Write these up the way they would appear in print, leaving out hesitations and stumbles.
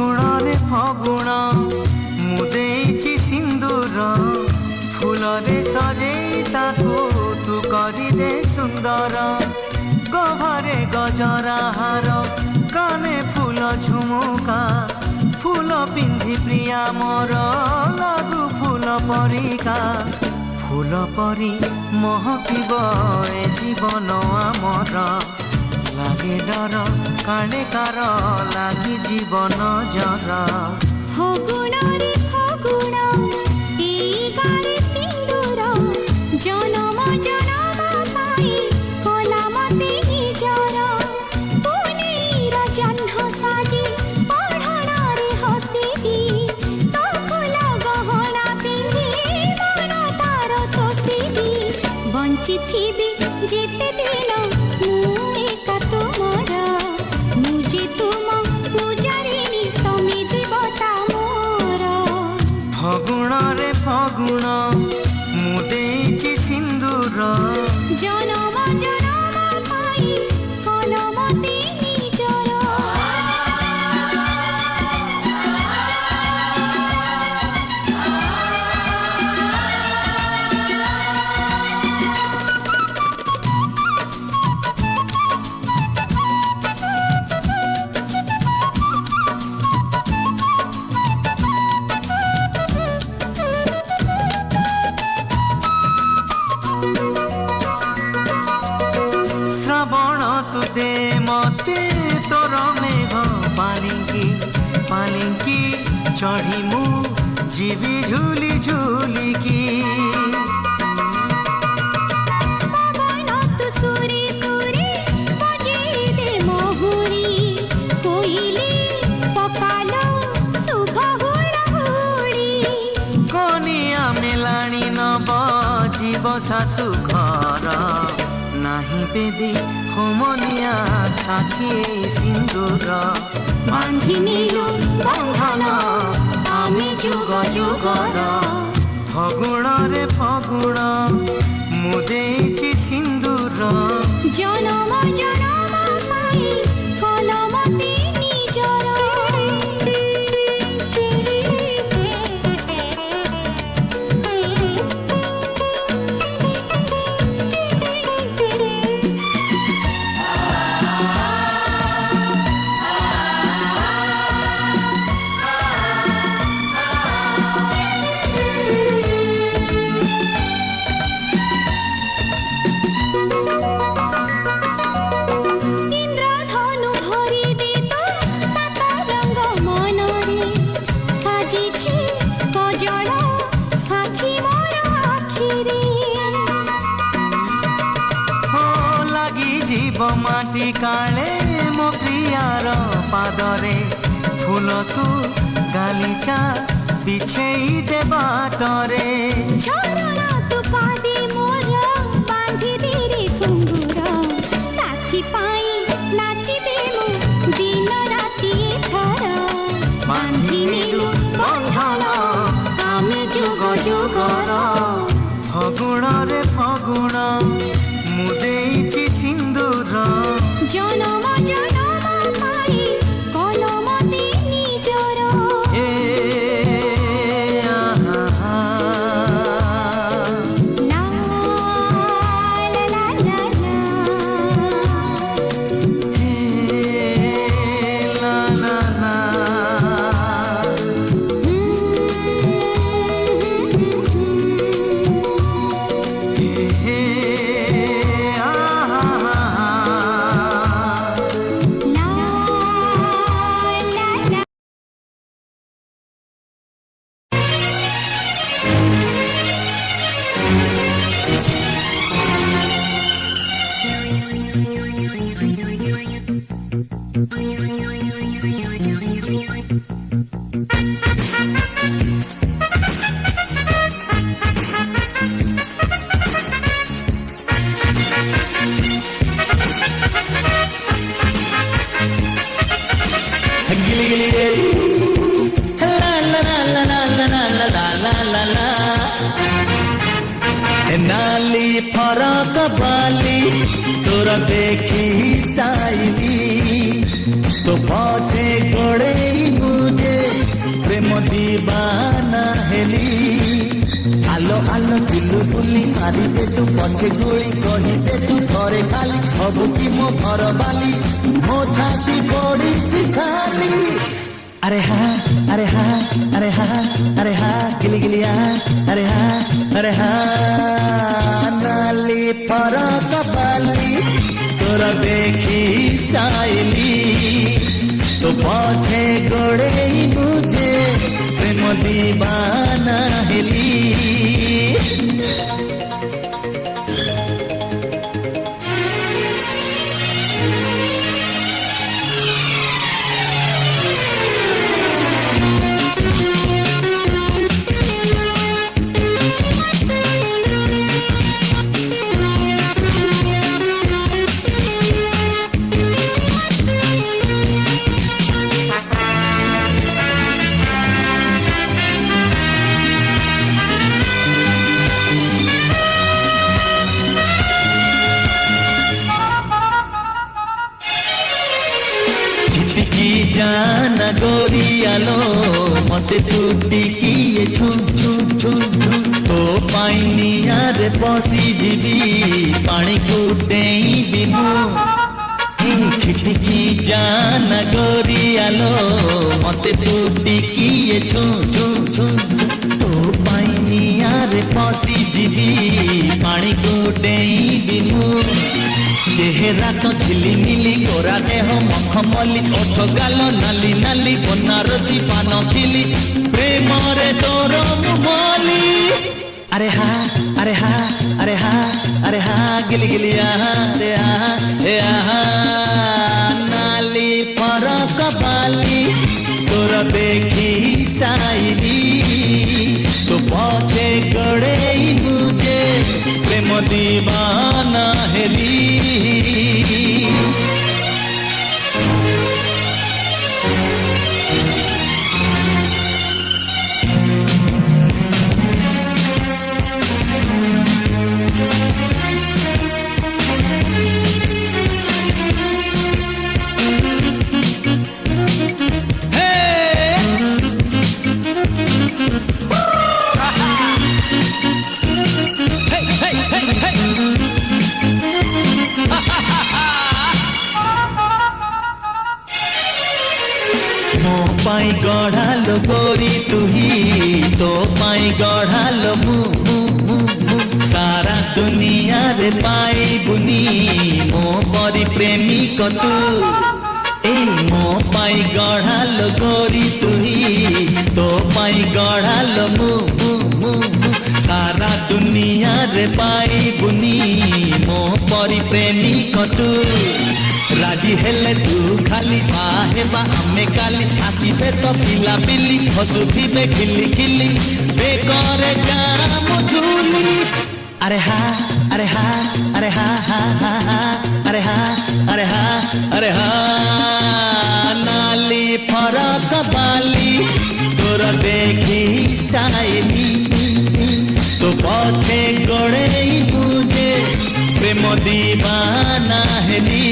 ଫଗୁଣରେ ଫଗୁଣ ମୁଁ ଦେଇଛି ସିନ୍ଦୁର ଫୁଲରେ ସଜେଇ ତାକୁ ତୁ କରିଦେ ସୁନ୍ଦର ଗଭାରେ ଗଜରା ହାର କାନେ ଫୁଲ ଝୁମୁକା ଫୁଲ ପିନ୍ଧି ପ୍ରିୟା ମୋର ଲାଗୁ ଫୁଲ ପରିକା ଫୁଲ ପରି ମହକିବ ଏ ଜୀବନ ଆମର লাগে ডর কালে কার লাগি জীবন জর ফগুণরে ফগুণ এই গারে সিন্দুর জনম জনম পাই কলা মতে নিজর পুনেইর জহ্ন সাজি পঢ়ণরে হসিবি তো ফুল গহনা পিন্ধি মন তার তোষিবি বঞ্চিথিবি যেতে দিন ফগুণরে ফগুণ ମୁଁ ଦେଇଛି ସିନ୍ଦୁର ଜନମ ଜନମ ପାଇ କଲମତେ ନିଜର ଶ୍ରାବଣ ତୁ ଦେ ମତେ ତୋର ମେଘ ପାଲିଙ୍କି ପାଲିଙ୍କି ଚଢ଼ି ମୁଁ ଯିବି ଝୁଲି ଝୁଲିକି ପବନ ତୁ ସୁରେ ସୁରେ ବଜେଇ ଦେ ମହୁରୀ କୋଇଲି ପକାଲ ଶୁଭ ହୁଳହୁଳି କନିଆ ମେଲାଣି ନବ ଯିବ ଶାଶୁ ଘର ନାହିଁ ବେଦି হোমনিয়া সাথী সিন্দুর বান্ধি নিলু বন্ধন আমি যুগ যুগর ফগুণরে ফগুণ ମୁଁ ଦେଇଛି ସିନ୍ଦୁର জনম জনম পাই কলমতে নিজর মাটি কাଳେ ମୋ ପ୍ରିୟାର ପାଦରେ ଫୁଲ ତୁ ଗାଲିଚା ବିଛେଇ ଦେ ବାଟରେ ଝରଣା ତୁ ପାଦେ ମୋର ବାନ୍ଧି ଦେରେ ଘୁଙ୍ଗୁର ସାଥୀ ପାଇଁ ନାଚିବେ ମୁଁ ଦିନ ରାତି ଥର ବାନ୍ଧି ନେଲୁ ବନ୍ଧନ ଆମେ ଯୁଗ ଯୁଗର ଫଗୁଣରେ ଫଗୁଣ ମୁଁ ଦେଇଛି ସିନ୍ଦୁର ଜନମ ଜନମ ପାଇ କଲମତେ ନିଜର ଲା ଲା ଲା ଲା ଲା ଲା ଲା ଲା नाली फरक बाली तोरा देखी स्टाइली तो पौधे गोड़े मुझे दीवाना हेली आलो आलो बुलु बुली मारी दे तू पछे गोली कही दे तू थरे खाली हबु की मो घर बाली मो छाती बड़ी खाली अरे हाँ अरे हाँ अरे हाँ अरे हाँ गिली गिलिया अरे हाँ नाली फरक बाली तोरा देखी स्टाइली तो पछे गोड़े मुझे प्रेम दीवाना हेली जाना गोरियालो मते टूटी किए छू छू छू छू तो पाइनिया रे पसी जीवी पानी कुटेई बिनु छिटकी जाना गोरियालो मते टूटी किए छू छू छू तो पाइनिया रे पसी जीवी पानी कुटेई बिनु चेहरा तो झिली मिली गोरा देह मखमली ओठ गाल नाली नाली बनारसी पान खिली प्रेम रे तोर मुमली अरे हाँ अरे हाँ अरे हाँ अरे हाँ गिली गिलिया अरे हाँ ए नाली फरक बाली तोर देखी स्टाइली तो पछे गड़े मुझे प्रेम दीवाना हेली मो पाई गढ़ालो गोरी तुही तो पाई गढ़ालो मु सारा दुनिया रे पाई बुनी मो परी प्रेमी कतु ए मो पाई गढ़ालो गोरी तुही तो पाई गढ़ालो मु सारा दुनिया रे पाई बुनी मो परी प्रेमी कतु राजी हेले तू खाली बाहेबा आमे काली आसीबे तो पिला पिली हसुथिबे खिली खिली बेकरे काम झूली अरे हाँ अरे हाँ अरे हाँ हाँ हाँ हाँ अरे हाँ अरे हाँ अरे हाँ नाली फरक बाली तोर देखी स्टाइली तो पछे गड़े मुझे प्रेम दीवाना हेली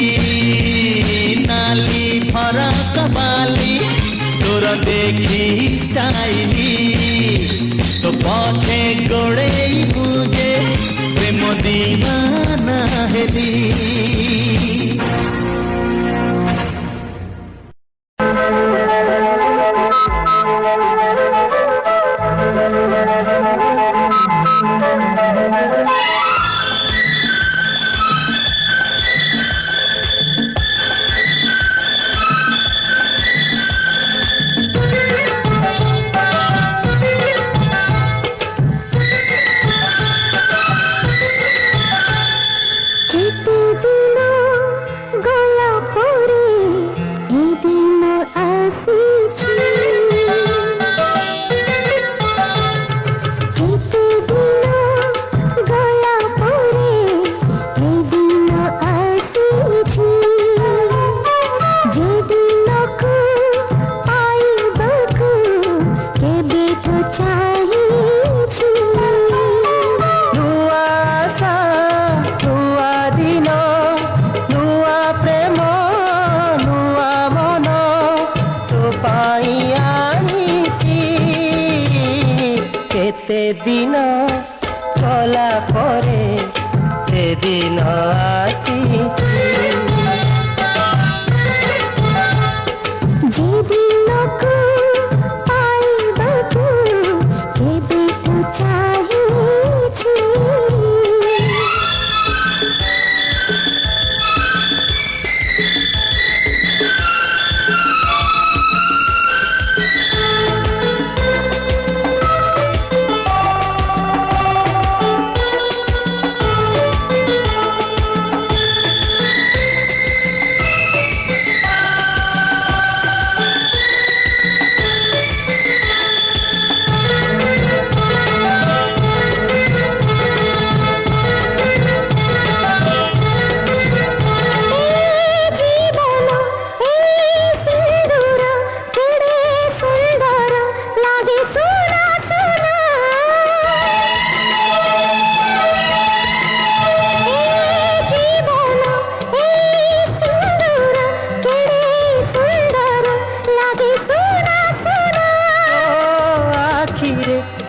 नाली फरक बाली तोर देखी स्टाइली तो पछे गड़े मुझे प्रेम दीवाना हेली पाई आनी एते दिन गला परे ए दिन आसीची जे दिनकु पाइबकु केबेठु चाहिछि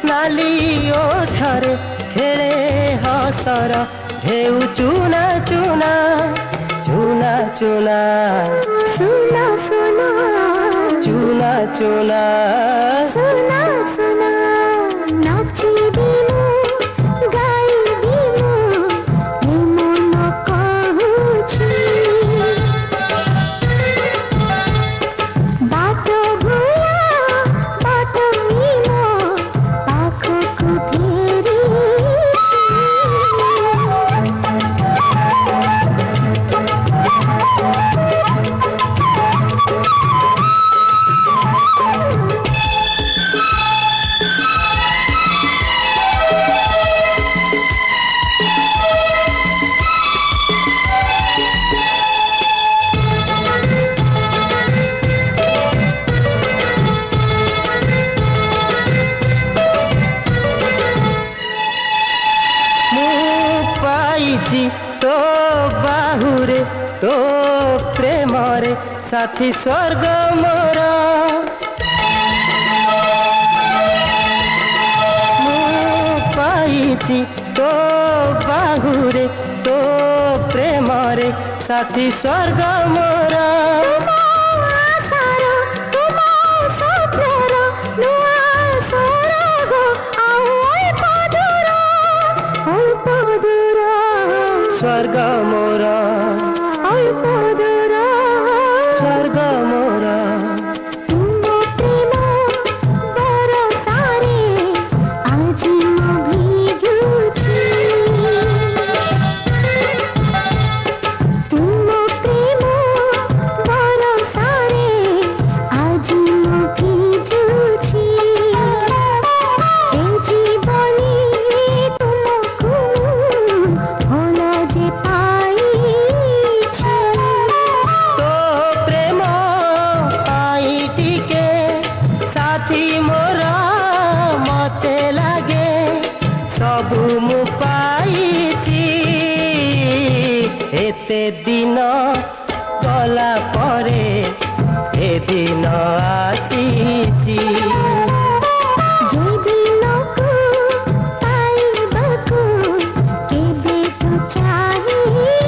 नाली ओठारे खेले हसर ढेउ चुना चुना चुना चुना सुना सुना चुना चुना सुना सुना नाचिबी मु गाइबी मु मन कहूछि बाटो भुला बाटो मीनो पाखकु फेरिछि तो बाहुरे तो प्रेम रे साथी स्वर्ग मोर पाइछि तो बाहुरे तो प्रेम रे साथी स्वर्ग मोर स्वर्ग मोर अल्प दूर स्वर्ग मोर तुम प्रेम बरसारे आजी मु भिजुछि तुम प्रेम बरसारे आजी मु भिजुछि ए जीवनी तुमको भोला जे पाइछि तो प्रेम पाई टिके साथी मोर मते लागे सबु मु पाइछि एते दिन गला परे ए दिन आसीछि जे दिनकु पाइबकु केबेठु चाहिछि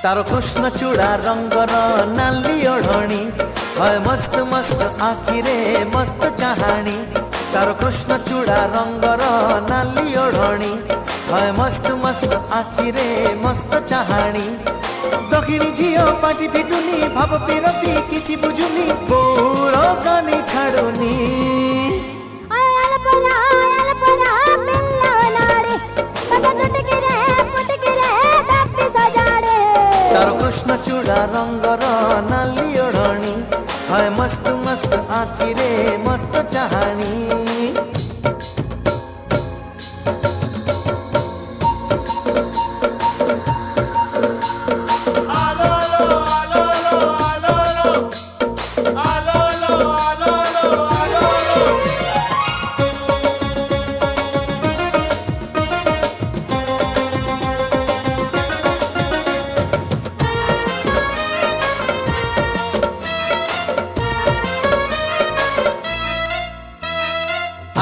तारो कृष्ण चूड़ा रंगर नाली ओढ़णी है मस्त मस्त आखिरे मस्त चाहाणी तारो कृष्ण चूड़ा रंगर नाली ओढ़णी है मस्त मस्त आखिरे मस्त चाहाणी दक्षिणी झियो पाटी फिटुनी भाव पिरती किछि बुझुनी बोर कानी छाडुनी तार कृष्ण चूड़ा रंगर नाली ओढ़णी हाय मस्त मस्त आखि रे मस्त चाहानी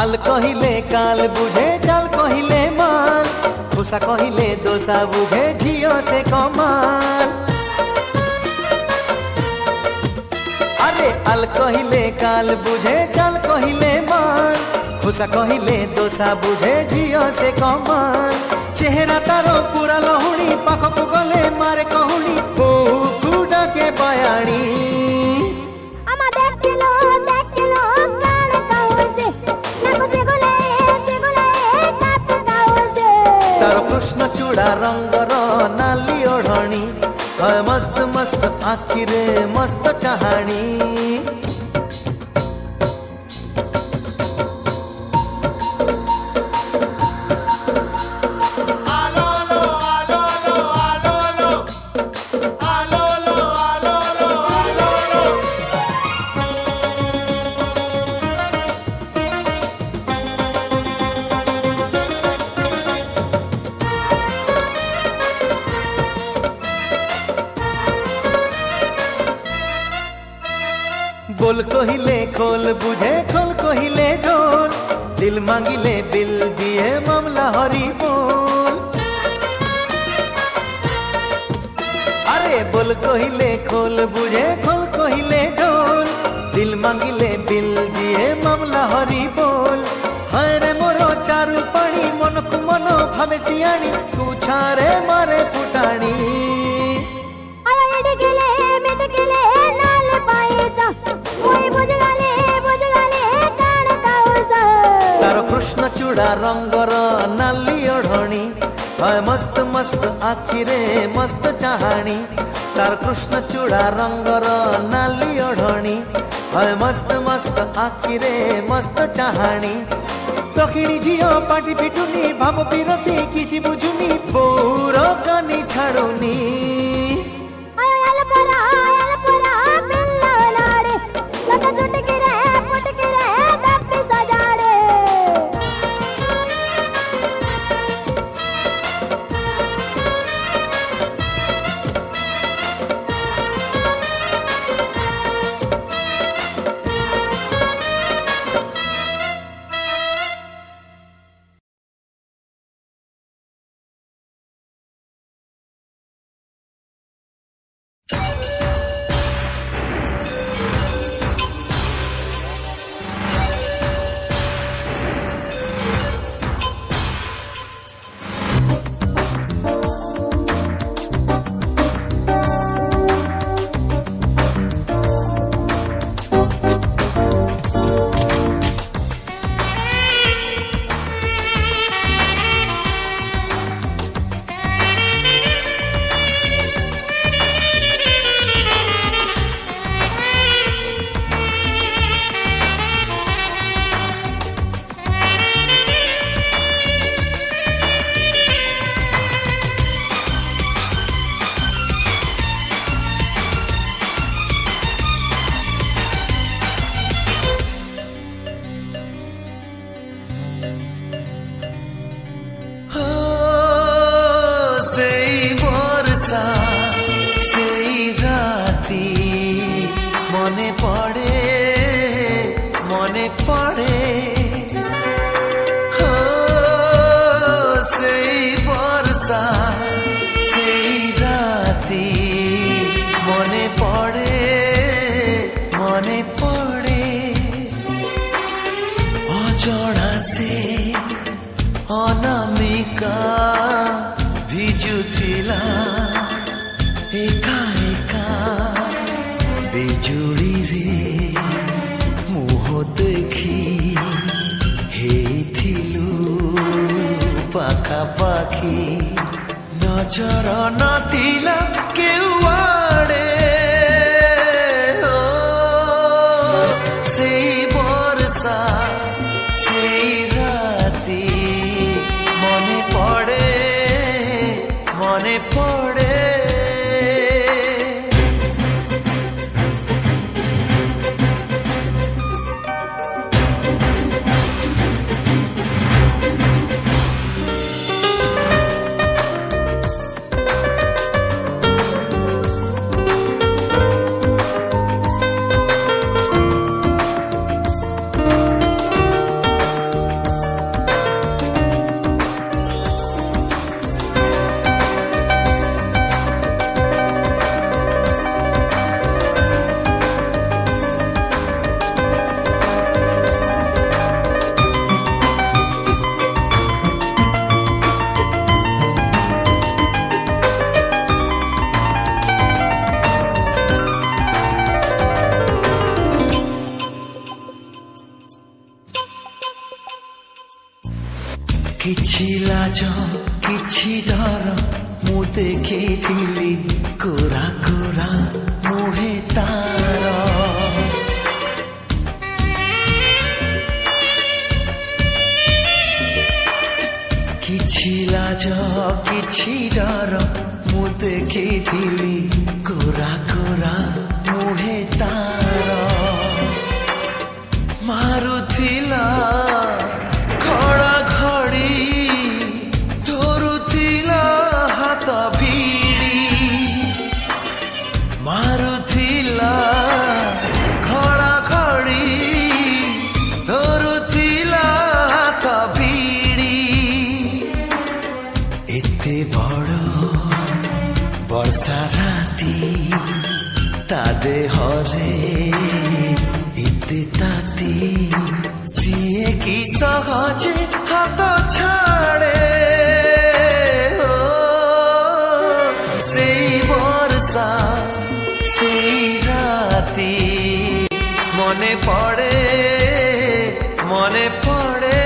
हाल कहिले काल बुझे चाल कहिले मान खुशा कहिले दोसा बुझे झियो से कमाल अरे हाल कहिले काल बुझे चाल कहिले मान खुशा कहिले दोसा बुझे झियो से कमाल चेहरा तारो पूरा लहुणी पाखकु गले मारे कहुणी बहु डाके बयाणी कृष्ण चूड़ा रंगर नाली ओढ़णी हाय मस्त मस्त आखि रे मस्त चाहानी बोल कहिले खोल बुझे खोल कहिले ढोल दिल मांगिले बिल दिए मामला हरी बोल अरे बोल कहिले खोल बुझे खोल कहिले ढोल दिल मांगिले बिल दिए मामला हरी बोल हरे मोरो चारु पानी मन को मन भावे सियाणी तू छारे मारे फुटाणी कृष्ण चूड़ा रंगर नाली ओढ़णी हाय मस्त मस्त आखि रे मस्त चाहानी तार कृष्ण चूड़ा रंगर नाली ओढ़णी हाय मस्त मस्त आखि रे मस्त चाहानी दक्षिणी झियो पाटी फिटुनी भाव पिरती किछि बुझुनी बोर कानी छाडुनी মনে পড়ে সেই বর্ষা সেই রাতি মনে পড়ে অজড়া সে অনামিকা ভিজুথিলা ଆଖି ନଜର ନଥିଲା କେଉଆଡ଼େ ସେଇ ବର୍ଷା ସେଇ ରାତି ମନେ ପଡ଼େ ମନେ ପଡ଼େ କିଛି ଲାଜ କିଛି ଡର ମୁଁ ଦେଖିଥିଲି କୋରା କୋରା ମୁହେ ତାର କିଛି ଲାଜ କିଛି ଡର ମୁଁ ଦେଖିଥିଲି କୋରା କୋରା ମୁହେ ତାର ମାରୁଥିଲା ଖଡ଼ା ଘଡ଼ି ଧରୁଥିଲା ହାତ ଭିଡ଼ି ମାରୁଥିଲା ଖଡ଼ା ଘଡ଼ି ଧରୁଥିଲା ହାତ ଭିଡ଼ି ଏତେ ବଡ଼ ବର୍ଷା ରାତି ତା ଦେହରେ ଏତେ ତାତି ସିଏ କି ସହଜେ ହାତ ଛାଡ଼େ ସେଇ ବର୍ଷା ସେଇ ରାତି ମନେ ପଡ଼େ ମନେ ପଡ଼େ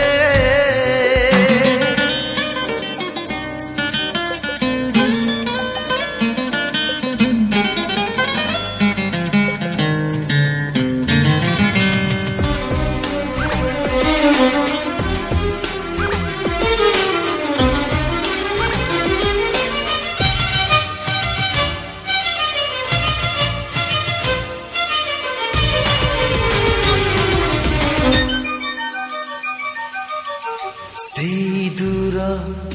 ସେଇ ଦୂର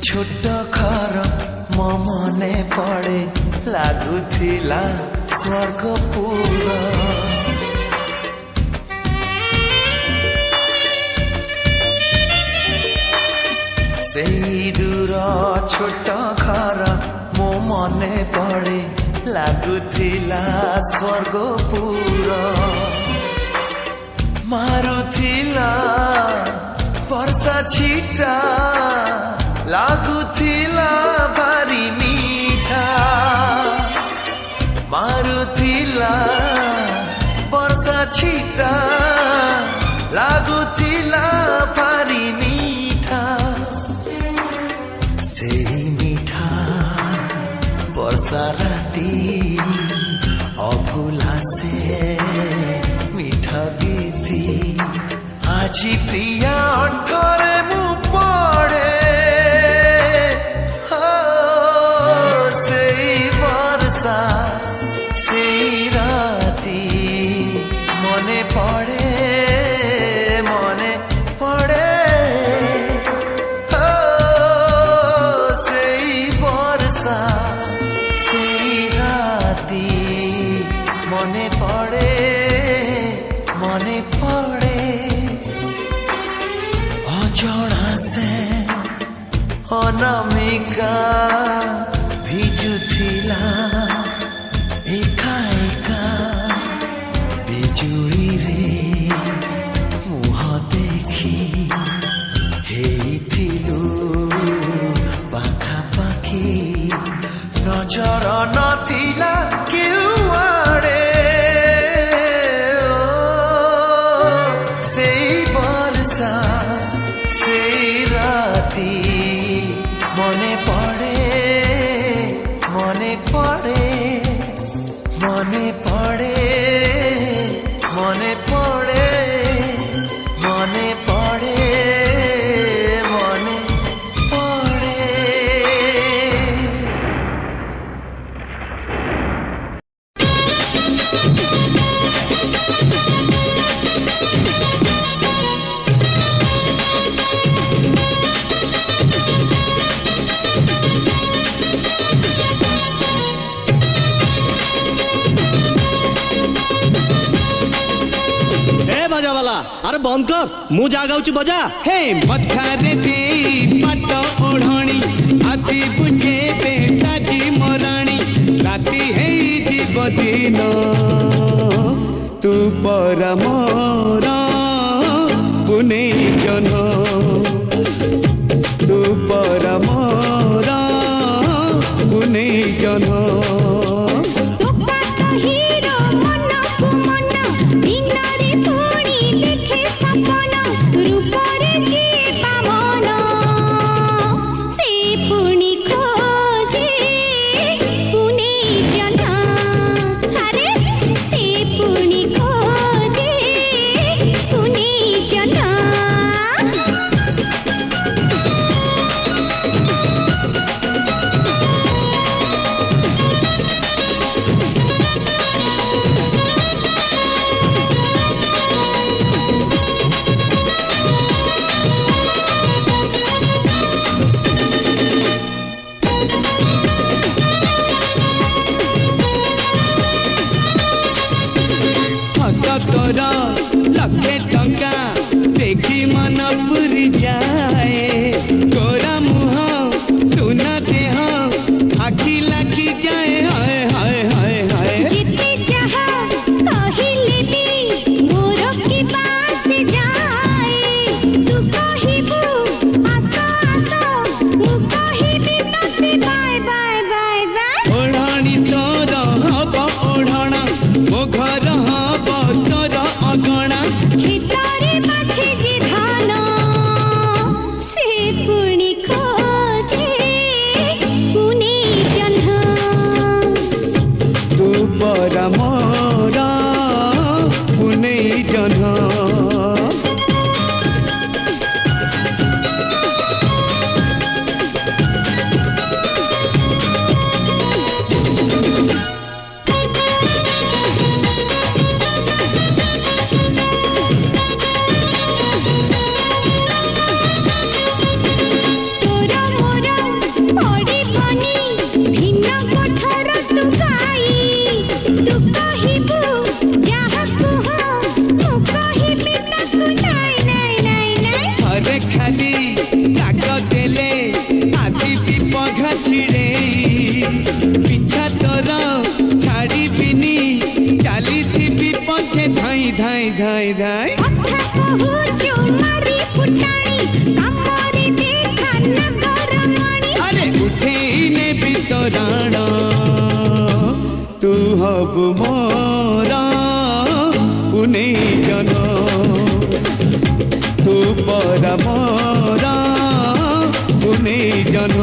ଛୋଟ ଘର ମୋ ମନେ ପଡ଼େ ଲାଗୁଥିଲା ସ୍ୱର୍ଗପୁର ସେଇ ଦୂର ଛୋଟ ଘର ମୋ ମନେ ପଡ଼େ ଲାଗୁଥିଲା ସ୍ୱର୍ଗପୁର ମାରୁଥିଲା ବର୍ଷା ଛିଟା ଲାଗୁଥିଲା ଭାରି ମିଠା ମାରୁଥିଲା ବର୍ଷା ଛିଟା ଲାଗୁଥିଲା ଭାରି ମିଠା ସେଇ ମିଠା ବର୍ଷା ରାତି ଅଭୁଲା ସେ ମିଠା ଗୀତି ଆଜି ପ୍ରିୟା ଅଣ୍ଠରେ ମୁଁ ପଡ଼େ ସେଇ ବର୍ଷା ସେଇ ରାତି ମନେ ପଡ଼େ ମନେ ପଡ଼େ ସେଇ ବର୍ଷା ସେଇ ରାତି ମନେ ପଡ଼େ ମନେ ପଡ଼େ ଅଜଣା ସେ ଅନାମିକା ଭିଜୁଥିଲା ଏକା ଏକା ବିଜୁଳିରେ ମୁହଁ ଦେଖି ହେଇଥିଲୁ ପାଖାପାଖି ନଜର ନଥିଲା କେଉଆଡ଼େ ସେଇ ବର୍ଷା ସେଇ ରାତି ମନେ মনে পড়ে মনে পড়ে মনে পড়ে মনে পড়ে। अरे बंद कर मु जा गाउची बजा हे मथारे दे पाट ओढ़णी आती बुझे बेटाजी मराणी राती है जीव दिन तू पर मोर पुने जन तू पर मोर पुने जन लक्षे टंका देखी मन पुरी जाए गोरा मुह सुना देह आखि लाखी जाए हाय हाय हाय हाय जिते जहा कहिले भी मोर की बात जाए तू कहिबू आसा आसा मु कहिबी तते बाय बाय बाय बाय ओढ़ाणी तोर हब ओढ़णा मो घर हब तोर अगणा खेतरे माछे जे धान से पुणी खोजे पुने जन्ह तू पर मोर पुने जन तोर मोर पड़ी बनी भिन्न कोठर तू गाई तू कहिबू जहा कुह मु कहिबी ताकू नाई नाई नाई नाई अरे खाली काग देले आदि पघा छिड़े पिछा तोर छाड़ी बिनी चाली थी पछे धाई धाई धाई धाई कथा कहू जो मारी फुटाणी कमरे देखा नगर मणि अरे उठे ने बितराण तू हब मोर पुने जन तू पर मोर पुने जन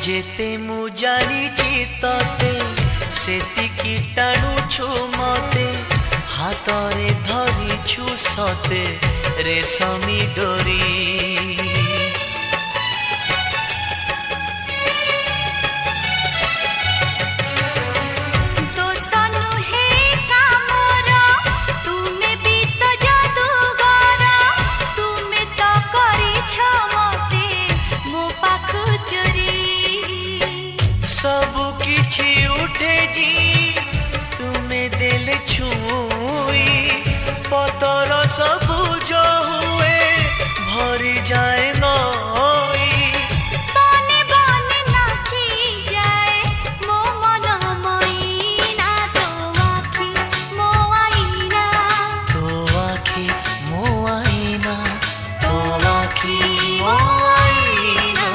जेते मु जानिची तते सेतिकी टाणुछु मते हातरे धरिछु सते रेशमी डोरी सबु किछि उठे जी तुम्हें देले छुई पतर सबु जो हुए भरी जाए नई बने बने नाची जाए मो मन मैना तो आखी मो आईना तो आखी मो आईना तो आखी मो आईना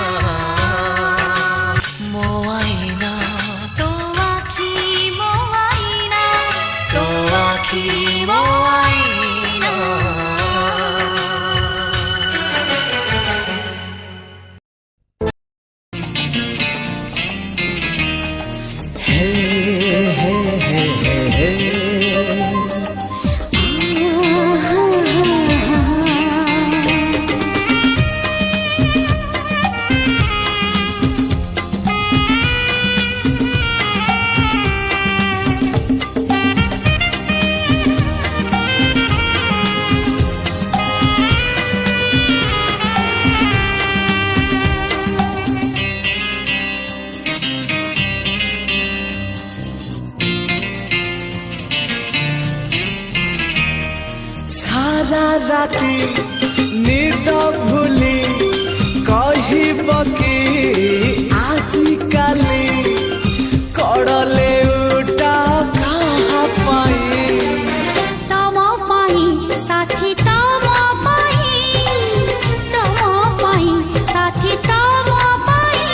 राति निद भूली कहब कि आजिकाली कड़ले उठा कहाँ पाई तम पाई साथी तम पाई साथी तम पाई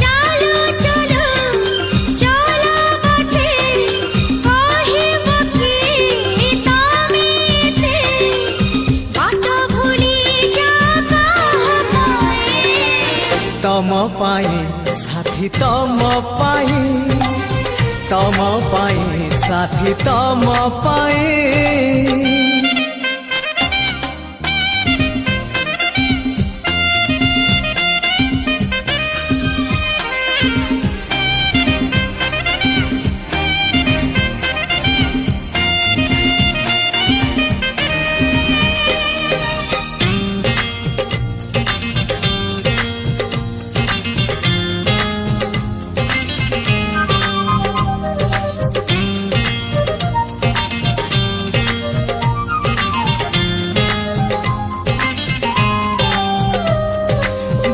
चलो चलो चलो बाटे कहब कि तमे ते बाट भूली जा कहाँ पाए तम पाई साथी तम पाई साथी तम पाई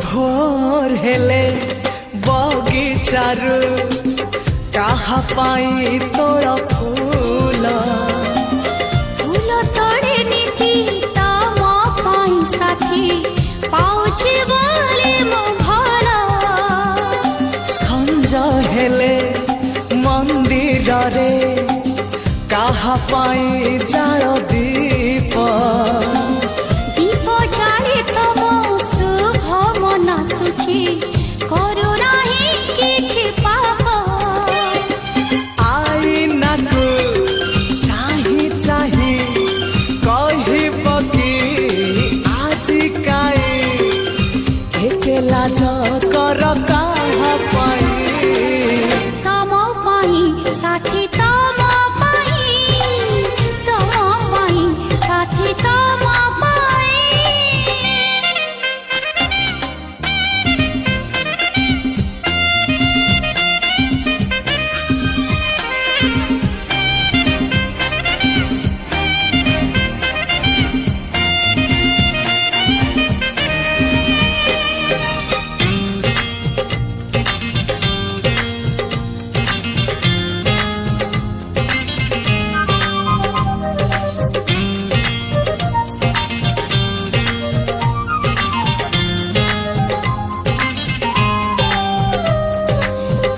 भोर हेले बगीचारू कहा पाई तोर फूल फूल तोड़े नीति तम पाई साथी पाउछि बोले मो भला संज हेले मंदिर रे कहा पाई जाल दीप दीप जाले तम शुभ मन सुचि करू नाही किछि पाप आई नाकु चाही चाही कहब कि आजिकाई एते लाज कर कहाँ पाई तम पाई साथी तम पाई साथी तम पाई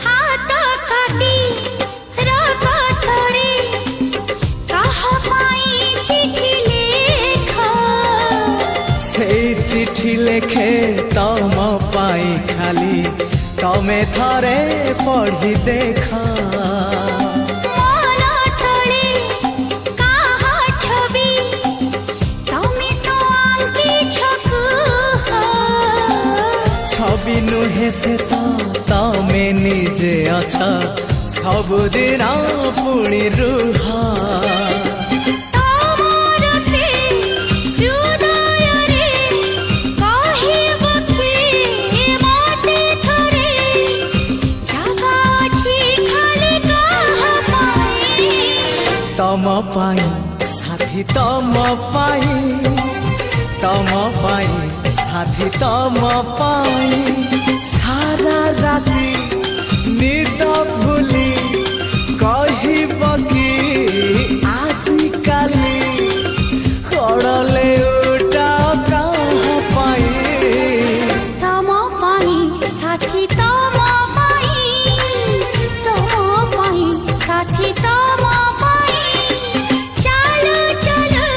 हाथ काटी रग धरी कहा पाई चिठी लेख से चिठी लेखे तम पाई खाली तमे थरे पढ़ी देखा मन तले कहा छवि तमे तो आंकी छकु छवि नुहे से तो तमे निजे अच्छा सबुदिन पुणी रुहा तमर से हृदय रे कहब कि मते थरे जागा अछि खाली कहाँ पाई तम पाई साथी तम पाई साथी तम पाई सारा राति निद भूली कहब कि आजिकाली कड़ले उठा कहाँ पाई तम पाई साथी तम पाई साथी तम पाई चलो चलो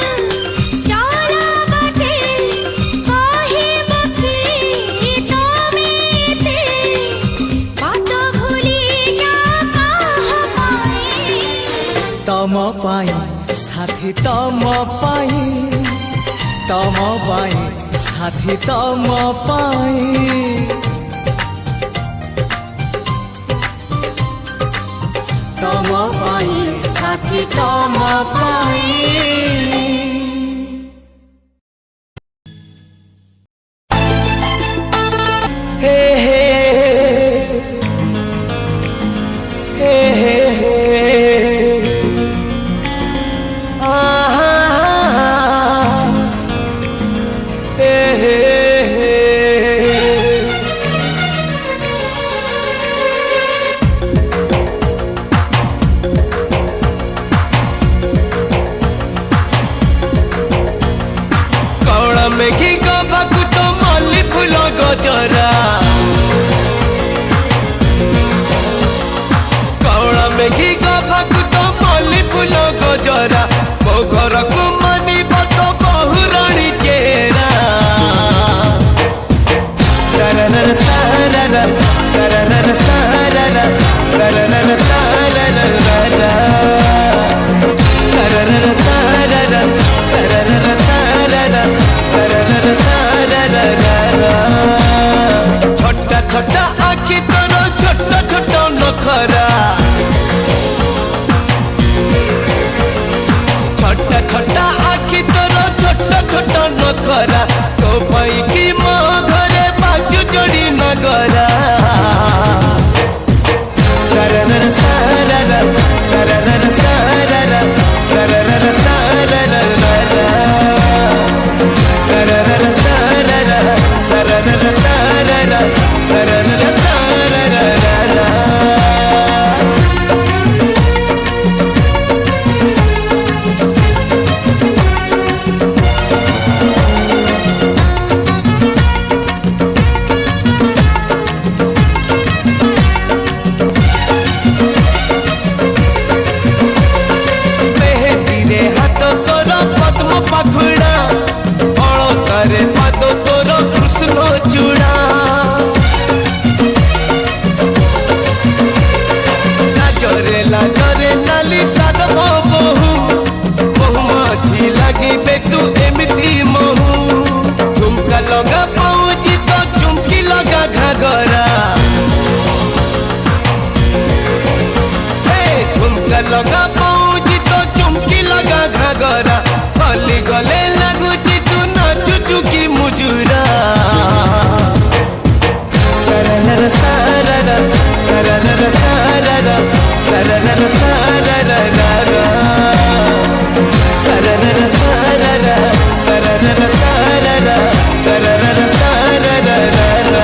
चलो बाटे कहब कि तमे ते बाट भूली जा कहाँ पाई तम पाई साथी तम पाई साथी तम पाई तम पाई साथी तम पाई हे हे हे हे हे तो घर को मानी तो बहुरानी चेहरा सरनर सारर सरनर सारर सरनर सारर सरनर सारर सरनर सारर सरनर सारर छोटा छोटा आखि तोर छोटा छोटा नखरा छोटा छोटा आखि तोर छोटा छोटा नखरा तो पाई कि मो घरे बाजू जोड़ी नगरा सरनर सारर सरनर सारर सरनर सारर सरनर सारर सरनर सारर सरनर सारर पाखुड़ा अलतारे पाद तोर कृष्ण चूड़ा लाजरे लाजरे नाली साद बहु बहु मछी लगे तू एमती महू झुमका लगा पाऊजी तो झुमकी लगा घाघरा झुमका लगा पाऊजी तो झुमकी लगा घाघरा गली गले लगुची तू नाचुचु की मुजुरा सरनर सारर सरनर सारर सरनर सारर सरनर सारर सरनर सारर सरनर सारर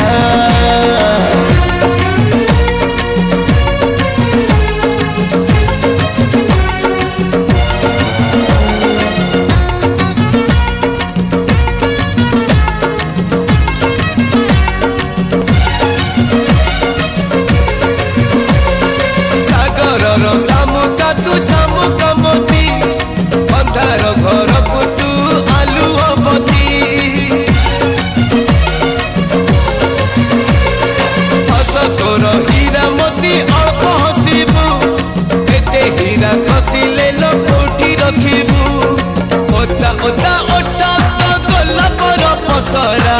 सामुका तू सामुका मोती अंधार घर को तू आलुओ बती हस तोर हीरा मोती अल्प हसीबू एते हीरा खसिले लो कोठी रखिबू ओता ओता ओटा तो गला पर पसरा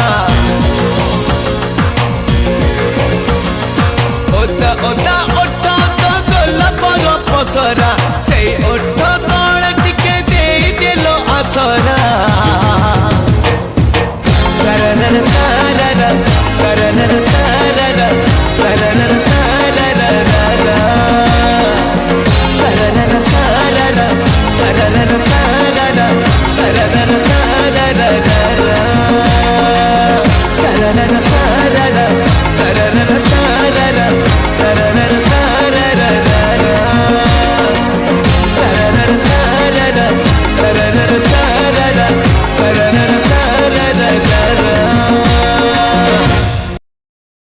ओता ओता ओटा पर पसरा से ओठ कण टिके दे देलो आसरा सरनर सारर सरनर सारर सरनर सारर सरनर सारर सरनर सारर सरनर सारर सरनर सारर सरनर